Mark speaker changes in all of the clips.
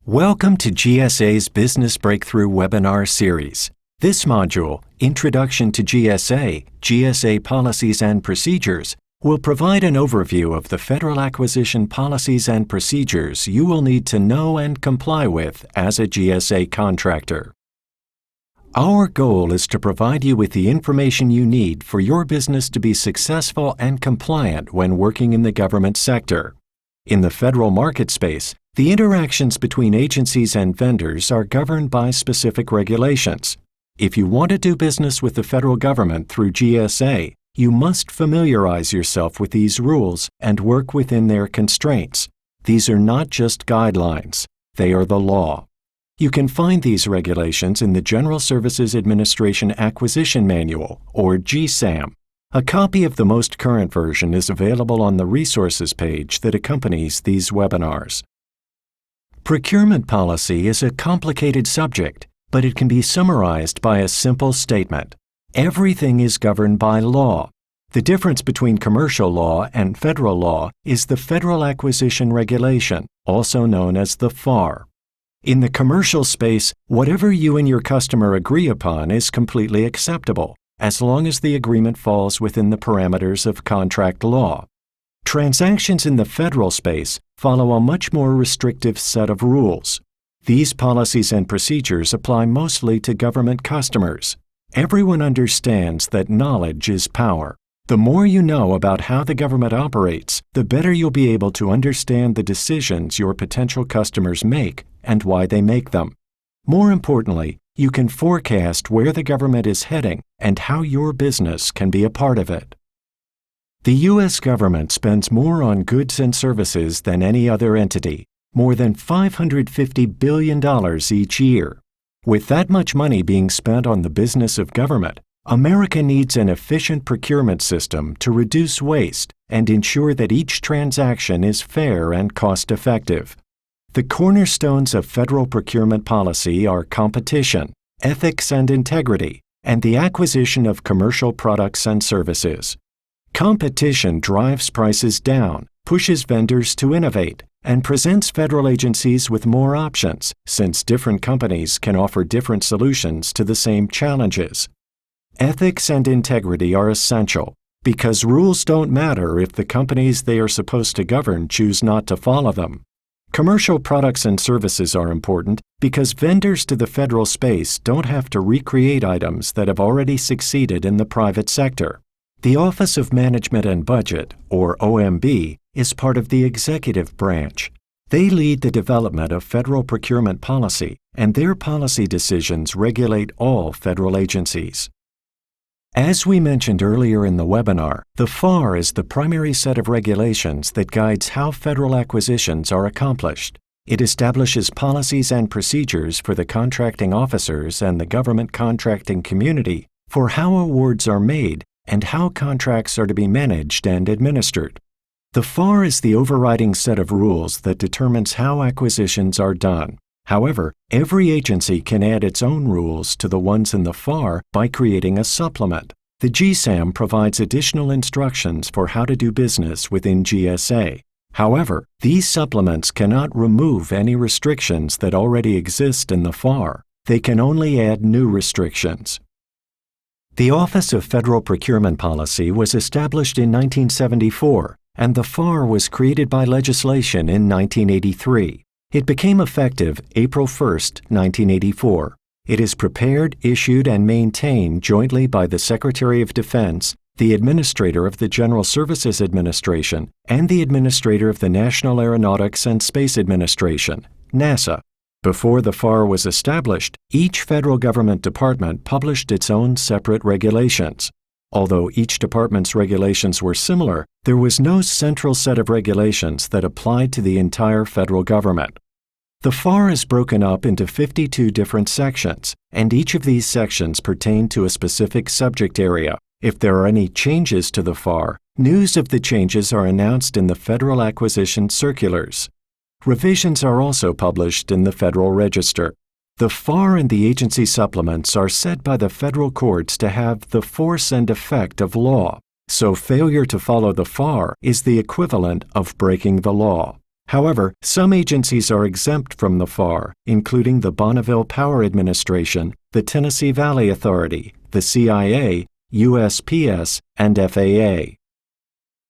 Speaker 1: Welcome to GSA's Business Breakthrough webinar series. This module, Introduction to GSA Policies and Procedures, will provide an overview of the federal acquisition policies and procedures you will need to know and comply with as a GSA contractor. Our goal is to provide you with the information you need for your business to be successful and compliant when working in the government sector. In the federal market space, the interactions between agencies and vendors are governed by specific regulations. If you want to do business with the federal government through GSA, you must familiarize yourself with these rules and work within their constraints. These are not just guidelines, they are the law. You can find these regulations in the General Services Administration Acquisition Manual, or GSAM. A copy of the most current version is available on the resources page that accompanies these webinars. Procurement policy is a complicated subject, but it can be summarized by a simple statement. Everything is governed by law. The difference between commercial law and federal law is the Federal Acquisition Regulation, also known as the FAR. In the commercial space, whatever you and your customer agree upon is completely acceptable, as long as the agreement falls within the parameters of contract law. Transactions in the federal space follow a much more restrictive set of rules. These policies and procedures apply mostly to government customers. Everyone understands that knowledge is power. The more you know about how the government operates, the better you'll be able to understand the decisions your potential customers make and why they make them. More importantly, you can forecast where the government is heading and how your business can be a part of it. The U.S. government spends more on goods and services than any other entity, more than $550 billion each year. With that much money being spent on the business of government, America needs an efficient procurement system to reduce waste and ensure that each transaction is fair and cost-effective. The cornerstones of federal procurement policy are competition, ethics and integrity, and the acquisition of commercial products and services. Competition drives prices down, pushes vendors to innovate, and presents federal agencies with more options, since different companies can offer different solutions to the same challenges. Ethics and integrity are essential, because rules don't matter if the companies they are supposed to govern choose not to follow them. Commercial products and services are important because vendors to the federal space don't have to recreate items that have already succeeded in the private sector. The Office of Management and Budget, or OMB, is part of the executive branch. They lead the development of federal procurement policy, and their policy decisions regulate all federal agencies. As we mentioned earlier in the webinar, the FAR is the primary set of regulations that guides how federal acquisitions are accomplished. It establishes policies and procedures for the contracting officers and the government contracting community for how awards are made and how contracts are to be managed and administered. The FAR is the overriding set of rules that determines how acquisitions are done. However, every agency can add its own rules to the ones in the FAR by creating a supplement. The GSAM provides additional instructions for how to do business within GSA. However, these supplements cannot remove any restrictions that already exist in the FAR. They can only add new restrictions. The Office of Federal Procurement Policy was established in 1974, and the FAR was created by legislation in 1983. It became effective April 1, 1984. It is prepared, issued, and maintained jointly by the Secretary of Defense, the Administrator of the General Services Administration, and the Administrator of the National Aeronautics and Space Administration, NASA. Before the FAR was established, each federal government department published its own separate regulations. Although each department's regulations were similar, there was no central set of regulations that applied to the entire federal government. The FAR is broken up into 52 different sections, and each of these sections pertain to a specific subject area. If there are any changes to the FAR, news of the changes are announced in the Federal Acquisition Circulars. Revisions are also published in the Federal Register. The FAR and the agency supplements are said by the federal courts to have the force and effect of law, so failure to follow the FAR is the equivalent of breaking the law. However, some agencies are exempt from the FAR, including the Bonneville Power Administration, the Tennessee Valley Authority, the CIA, USPS, and FAA.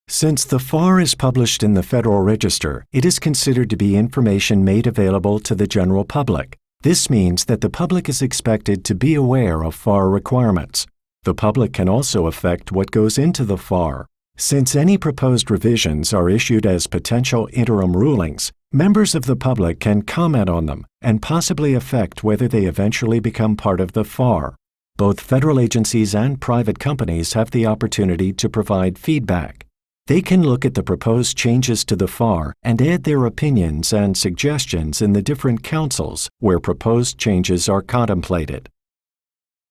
Speaker 1: Since the FAR is published in the Federal Register, it is considered to be information made available to the general public. This means that the public is expected to be aware of FAR requirements. The public can also affect what goes into the FAR. Since any proposed revisions are issued as potential interim rulings, members of the public can comment on them and possibly affect whether they eventually become part of the FAR. Both federal agencies and private companies have the opportunity to provide feedback. They can look at the proposed changes to the FAR and add their opinions and suggestions in the different councils where proposed changes are contemplated.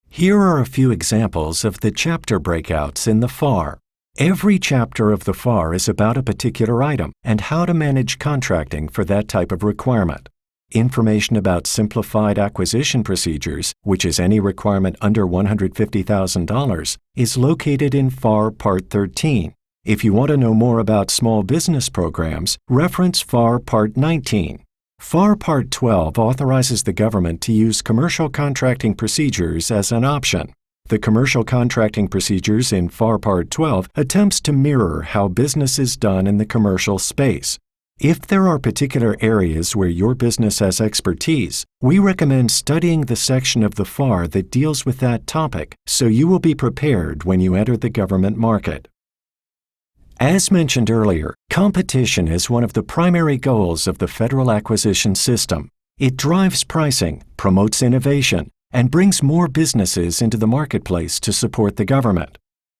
Speaker 1: Here are a few examples of the chapter breakouts in the FAR. Every chapter of the FAR is about a particular item and how to manage contracting for that type of requirement. Information about simplified acquisition procedures, which is any requirement under $150,000, is located in FAR Part 13. If you want to know more about small business programs, reference FAR Part 19. FAR Part 12 authorizes the government to use commercial contracting procedures as an option. The commercial contracting procedures in FAR Part 12 attempts to mirror how business is done in the commercial space. If there are particular areas where your business has expertise, we recommend studying the section of the FAR that deals with that topic so you will be prepared when you enter the government market. As mentioned earlier, competition is one of the primary goals of the federal acquisition system. It drives pricing, promotes innovation, and brings more businesses into the marketplace to support the government.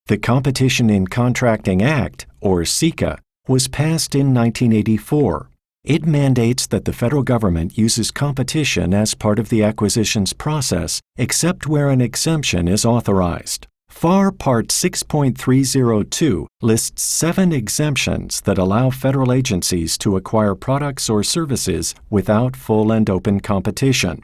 Speaker 1: The Competition in Contracting Act, or CICA, was passed in 1984. It mandates that the federal government uses competition as part of the acquisitions process, except where an exemption is authorized. FAR Part 6.302 lists 7 exemptions that allow federal agencies to acquire products or services without full and open competition.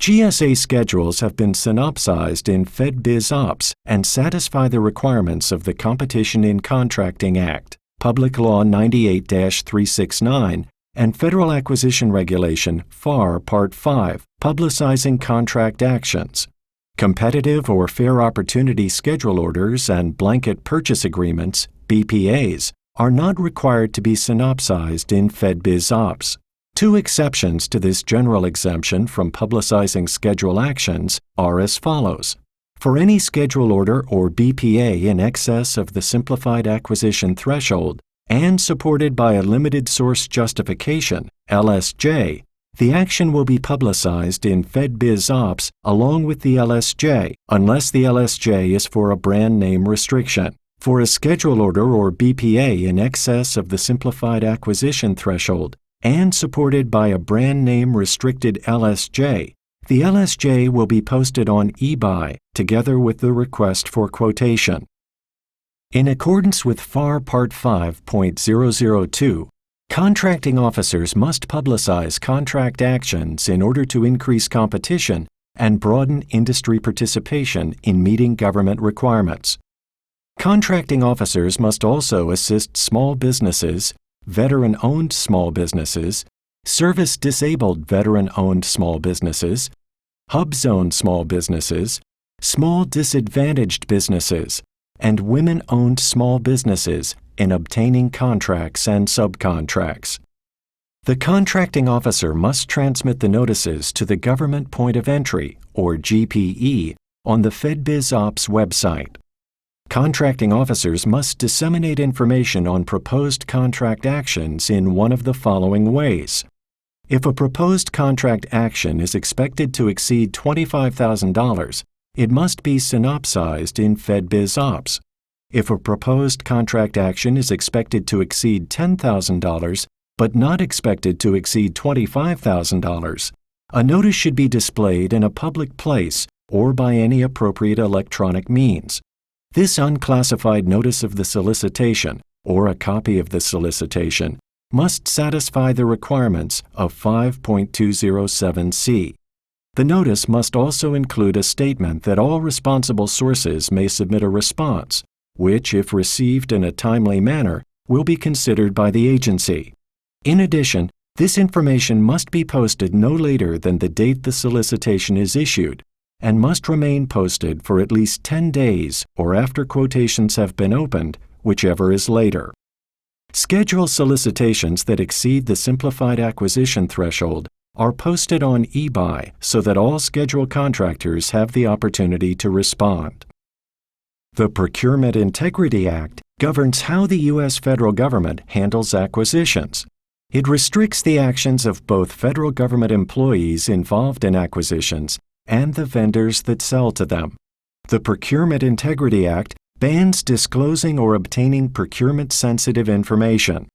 Speaker 1: GSA schedules have been synopsized in FedBizOpps and satisfy the requirements of the Competition in Contracting Act, Public Law 98-369, and Federal Acquisition Regulation FAR Part 5, Publicizing Contract Actions. Competitive or Fair Opportunity Schedule Orders and Blanket Purchase Agreements, BPAs, are not required to be synopsized in FedBizOpps. 2 exceptions to this general exemption from publicizing schedule actions are as follows. For any schedule order or BPA in excess of the simplified acquisition threshold and supported by a limited source justification, LSJ, the action will be publicized in FedBizOpps along with the LSJ, unless the LSJ is for a brand name restriction. For a schedule order or BPA in excess of the simplified acquisition threshold and supported by a brand name restricted LSJ, the LSJ will be posted on eBuy together with the request for quotation. In accordance with FAR Part 5.002, contracting officers must publicize contract actions in order to increase competition and broaden industry participation in meeting government requirements. Contracting officers must also assist small businesses, veteran-owned small businesses, service-disabled veteran-owned small businesses, hub-zone small businesses, small disadvantaged businesses, and women-owned small businesses in obtaining contracts and subcontracts. The contracting officer must transmit the notices to the Government Point of Entry, or GPE, on the FedBizOpps website. Contracting officers must disseminate information on proposed contract actions in one of the following ways. If a proposed contract action is expected to exceed $25,000, it must be synopsized in FedBizOpps. If a proposed contract action is expected to exceed $10,000, but not expected to exceed $25,000, a notice should be displayed in a public place or by any appropriate electronic means. This unclassified notice of the solicitation, or a copy of the solicitation, must satisfy the requirements of 5.207C. The notice must also include a statement that all responsible sources may submit a response, which, if received in a timely manner, will be considered by the agency. In addition, this information must be posted no later than the date the solicitation is issued and must remain posted for at least 10 days or after quotations have been opened, whichever is later. Schedule solicitations that exceed the simplified acquisition threshold are posted on eBuy so that all scheduled contractors have the opportunity to respond. The Procurement Integrity Act governs how the U.S. federal government handles acquisitions. It restricts the actions of both federal government employees involved in acquisitions and the vendors that sell to them. The Procurement Integrity Act bans disclosing or obtaining procurement-sensitive information.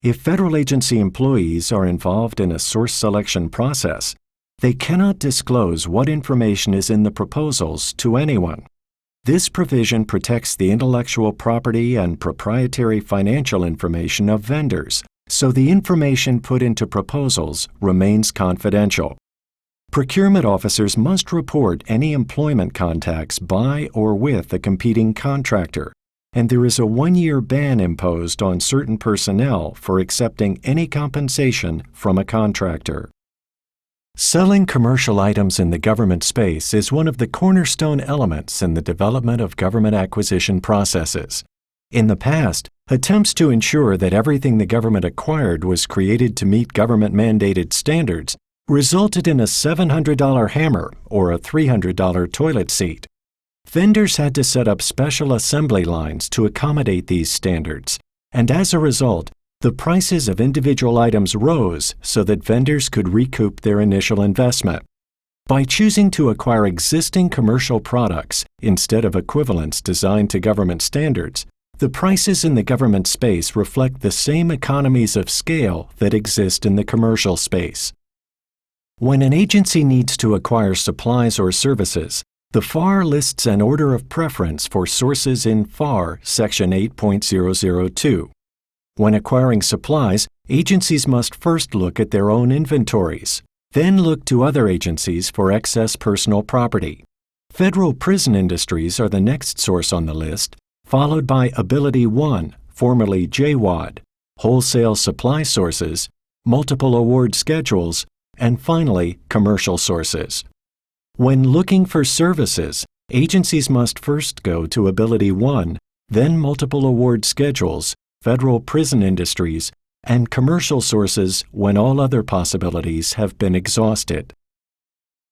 Speaker 1: If federal agency employees are involved in a source selection process, they cannot disclose what information is in the proposals to anyone. This provision protects the intellectual property and proprietary financial information of vendors, so the information put into proposals remains confidential. Procurement officers must report any employment contacts by or with a competing contractor, and there is a 1-year ban imposed on certain personnel for accepting any compensation from a contractor. Selling commercial items in the government space is one of the cornerstone elements in the development of government acquisition processes. In the past, attempts to ensure that everything the government acquired was created to meet government-mandated standards resulted in a $700 hammer or a $300 toilet seat. Vendors had to set up special assembly lines to accommodate these standards, and as a result, the prices of individual items rose so that vendors could recoup their initial investment. By choosing to acquire existing commercial products instead of equivalents designed to government standards, the prices in the government space reflect the same economies of scale that exist in the commercial space. When an agency needs to acquire supplies or services, the FAR lists an order of preference for sources in FAR Section 8.002. When acquiring supplies, agencies must first look at their own inventories, then look to other agencies for excess personal property. Federal prison industries are the next source on the list, followed by Ability One, formerly JWAD, wholesale supply sources, multiple award schedules, and finally, commercial sources. When looking for services, agencies must first go to Ability One, then multiple award schedules, federal prison industries, and commercial sources when all other possibilities have been exhausted.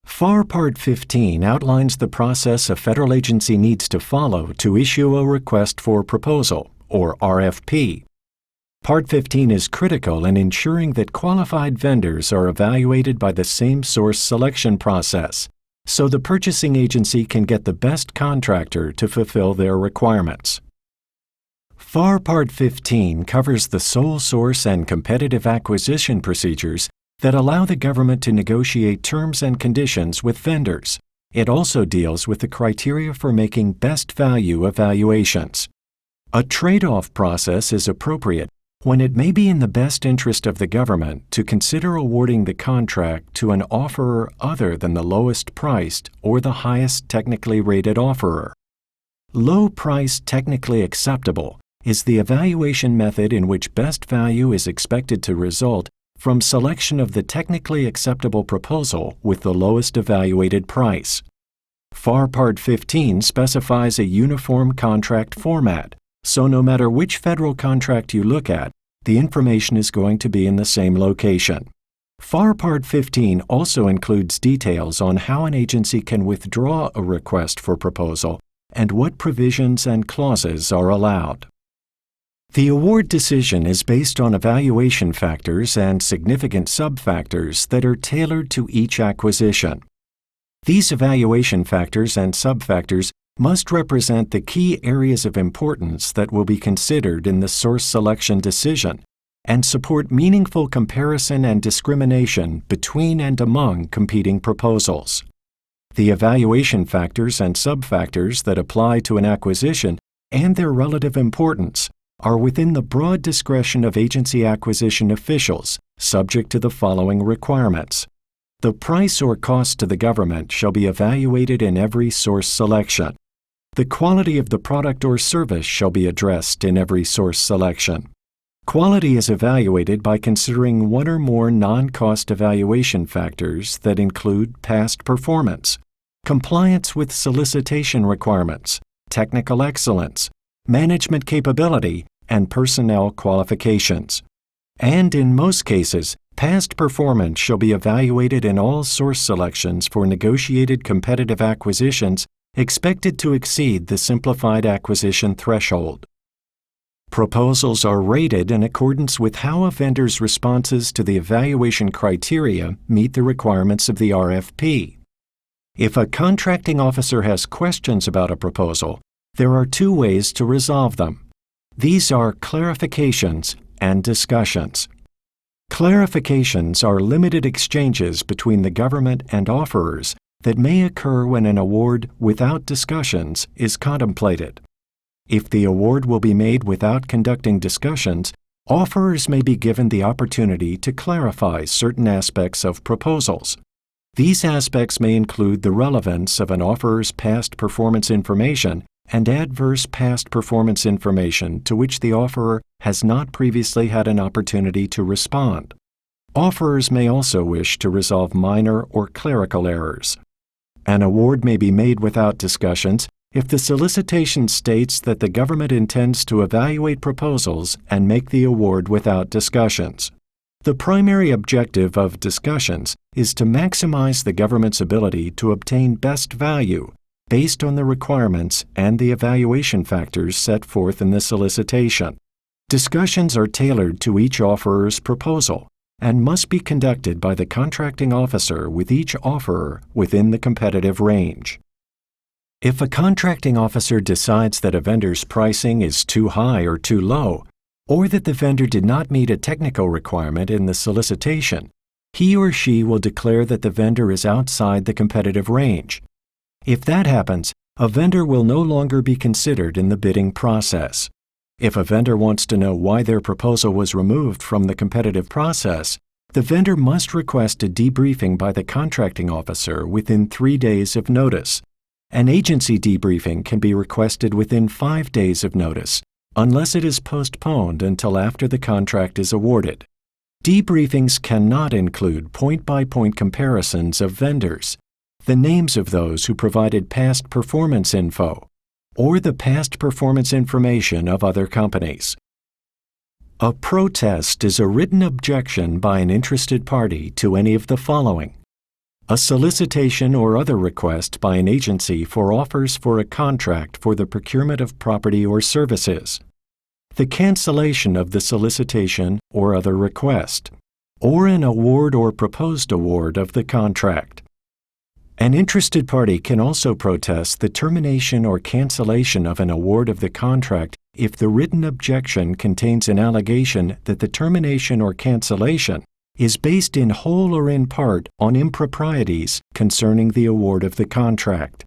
Speaker 1: FAR Part 15 outlines the process a federal agency needs to follow to issue a request for proposal, or RFP. Part 15 is critical in ensuring that qualified vendors are evaluated by the same source selection process, so the purchasing agency can get the best contractor to fulfill their requirements. FAR Part 15 covers the sole source and competitive acquisition procedures that allow the government to negotiate terms and conditions with vendors. It also deals with the criteria for making best value evaluations. A trade-off process is appropriate when it may be in the best interest of the government to consider awarding the contract to an offerer other than the lowest priced or the highest technically rated offerer. Low price technically acceptable is the evaluation method in which best value is expected to result from selection of the technically acceptable proposal with the lowest evaluated price. FAR Part 15 specifies a uniform contract format, so no matter which federal contract you look at, the information is going to be in the same location. FAR Part 15 also includes details on how an agency can withdraw a request for proposal and what provisions and clauses are allowed. The award decision is based on evaluation factors and significant sub-factors that are tailored to each acquisition. These evaluation factors and sub-factors must represent the key areas of importance that will be considered in the source selection decision and support meaningful comparison and discrimination between and among competing proposals. The evaluation factors and sub-factors that apply to an acquisition and their relative importance are within the broad discretion of agency acquisition officials, subject to the following requirements. The price or cost to the government shall be evaluated in every source selection. The quality of the product or service shall be addressed in every source selection. Quality is evaluated by considering one or more non-cost evaluation factors that include past performance, compliance with solicitation requirements, technical excellence, management capability, and personnel qualifications. And in most cases, past performance shall be evaluated in all source selections for negotiated competitive acquisitions expected to exceed the simplified acquisition threshold. Proposals are rated in accordance with how a vendor's responses to the evaluation criteria meet the requirements of the RFP. If a contracting officer has questions about a proposal, there are two ways to resolve them. These are clarifications and discussions. Clarifications are limited exchanges between the government and offerers that may occur when an award without discussions is contemplated. If the award will be made without conducting discussions, offerers may be given the opportunity to clarify certain aspects of proposals. These aspects may include the relevance of an offerer's past performance information and adverse past performance information to which the offerer has not previously had an opportunity to respond. Offerers may also wish to resolve minor or clerical errors. An award may be made without discussions if the solicitation states that the government intends to evaluate proposals and make the award without discussions. The primary objective of discussions is to maximize the government's ability to obtain best value based on the requirements and the evaluation factors set forth in the solicitation. Discussions are tailored to each offerer's proposal and must be conducted by the contracting officer with each offerer within the competitive range. If a contracting officer decides that a vendor's pricing is too high or too low, or that the vendor did not meet a technical requirement in the solicitation, he or she will declare that the vendor is outside the competitive range. If that happens, a vendor will no longer be considered in the bidding process. If a vendor wants to know why their proposal was removed from the competitive process, the vendor must request a debriefing by the contracting officer within 3 days of notice. An agency debriefing can be requested within 5 days of notice, unless it is postponed until after the contract is awarded. Debriefings cannot include point-by-point comparisons of vendors, the names of those who provided past performance info, or the past performance information of other companies. A protest is a written objection by an interested party to any of the following: a solicitation or other request by an agency for offers for a contract for the procurement of property or services, the cancellation of the solicitation or other request, or an award or proposed award of the contract. An interested party can also protest the termination or cancellation of an award of the contract if the written objection contains an allegation that the termination or cancellation is based in whole or in part on improprieties concerning the award of the contract.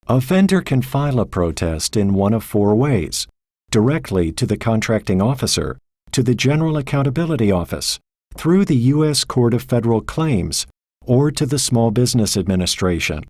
Speaker 1: A vendor can file a protest in one of 4 ways: directly to the contracting officer, to the General Accountability Office, through the U.S. Court of Federal Claims, or to the Small Business Administration.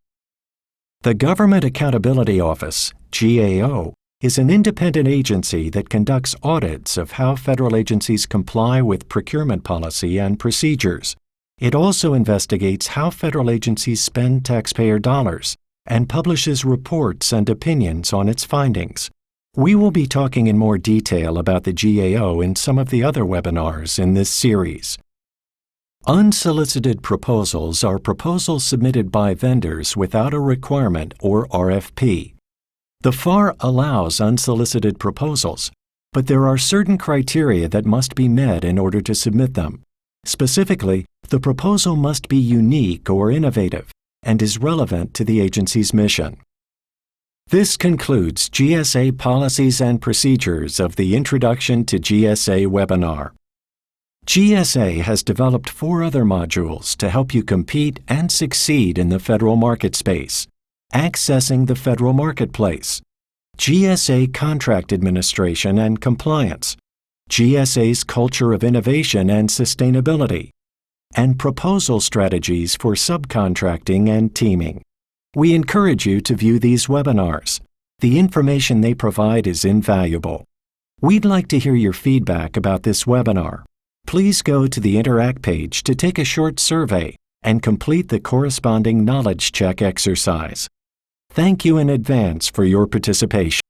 Speaker 1: The Government Accountability Office, GAO, is an independent agency that conducts audits of how federal agencies comply with procurement policy and procedures. It also investigates how federal agencies spend taxpayer dollars and publishes reports and opinions on its findings. We will be talking in more detail about the GAO in some of the other webinars in this series. Unsolicited proposals are proposals submitted by vendors without a requirement or RFP. The FAR allows unsolicited proposals, but there are certain criteria that must be met in order to submit them. Specifically, the proposal must be unique or innovative and is relevant to the agency's mission. This concludes GSA Policies and Procedures of the Introduction to GSA webinar. GSA has developed 4 other modules to help you compete and succeed in the federal market space: Accessing the Federal Marketplace, GSA Contract Administration and Compliance, GSA's Culture of Innovation and Sustainability, and Proposal Strategies for Subcontracting and Teaming. We encourage you to view these webinars. The information they provide is invaluable. We'd like to hear your feedback about this webinar. Please go to the Interact page to take a short survey and complete the corresponding knowledge check exercise. Thank you in advance for your participation.